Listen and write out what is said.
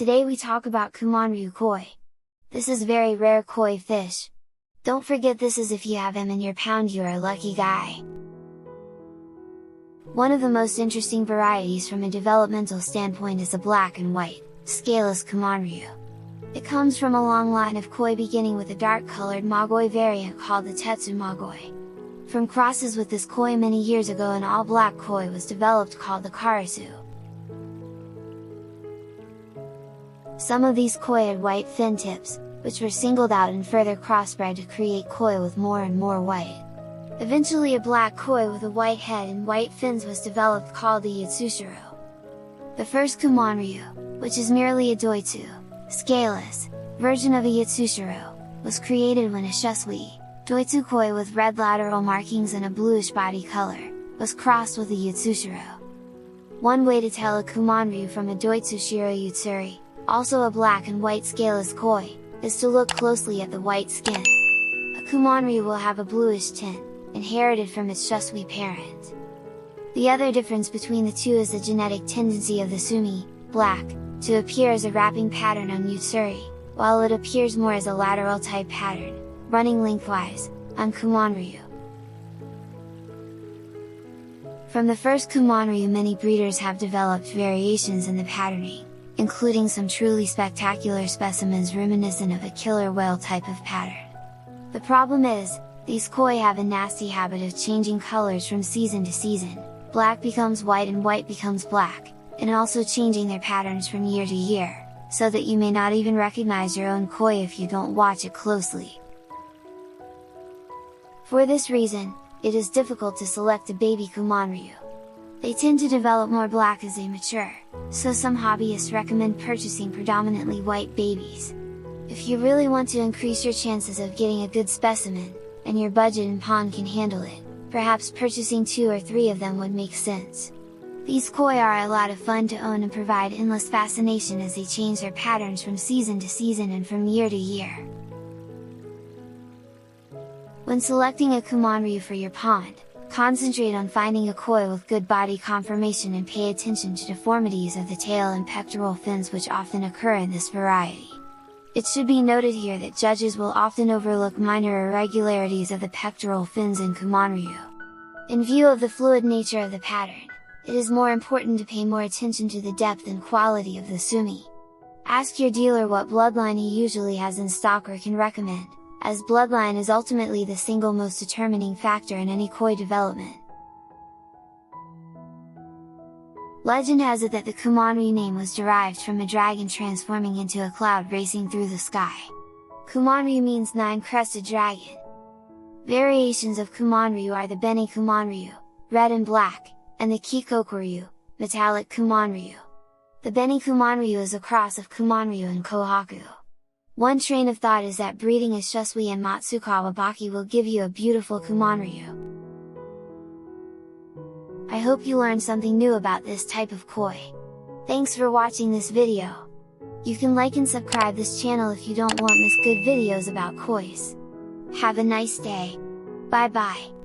Today we talk about Kumonryu Koi. This is very rare koi fish. Don't forget this is if you have him in your pound you are a lucky guy. One of the most interesting varieties from a developmental standpoint is the black and white, scaleless Kumonryu. It comes from a long line of koi beginning with a dark-colored magoi variant called the Tetsu magoi. From crosses with this koi many years ago an all-black koi was developed called the Karasu. Some of these koi had white fin tips, which were singled out and further crossbred to create koi with more and more white. Eventually a black koi with a white head and white fins was developed called the Yatsushiro. The first Kumonryu, which is merely a Doitsu, scaleless, version of a Yatsushiro, was created when a Shusui, Doitsu koi with red lateral markings and a bluish body color, was crossed with a Yatsushiro. One way to tell a Kumonryu from a Doitsu Shiro Yutsuri, also a black and white scaleless koi, is to look closely at the white skin. A Kumonryu will have a bluish tint, inherited from its Shusui parent. The other difference between the two is the genetic tendency of the sumi, black, to appear as a wrapping pattern on Yutsuri, while it appears more as a lateral type pattern, running lengthwise, on Kumonryu. From the first Kumonryu many breeders have developed variations in the patterning, including some truly spectacular specimens reminiscent of a killer whale type of pattern. The problem is, these koi have a nasty habit of changing colors from season to season, black becomes white and white becomes black, and also changing their patterns from year to year, so that you may not even recognize your own koi if you don't watch it closely. For this reason, it is difficult to select a baby Kumonryu. They tend to develop more black as they mature, so some hobbyists recommend purchasing predominantly white babies. If you really want to increase your chances of getting a good specimen, and your budget and pond can handle it, perhaps purchasing 2 or 3 of them would make sense. These koi are a lot of fun to own and provide endless fascination as they change their patterns from season to season and from year to year. When selecting a Kumonryu for your pond, concentrate on finding a koi with good body conformation and pay attention to deformities of the tail and pectoral fins which often occur in this variety. It should be noted here that judges will often overlook minor irregularities of the pectoral fins in Kumonryu. In view of the fluid nature of the pattern, it is more important to pay more attention to the depth and quality of the sumi. Ask your dealer what bloodline he usually has in stock or can recommend, as bloodline is ultimately the single most determining factor in any koi development. Legend has it that the Kumonryu name was derived from a dragon transforming into a cloud racing through the sky. Kumonryu means 9-crested dragon. Variations of Kumonryu are the Beni Kumonryu, red and black, and the Kikokuryu, metallic Kumonryu. The Beni Kumonryu is a cross of Kumonryu and Kohaku. One train of thought is that breeding a Shusui and Matsukawa Baki will give you a beautiful Kumonryu. I hope you learned something new about this type of koi. Thanks for watching this video! You can like and subscribe this channel if you don't want miss good videos about kois. Have a nice day! Bye bye!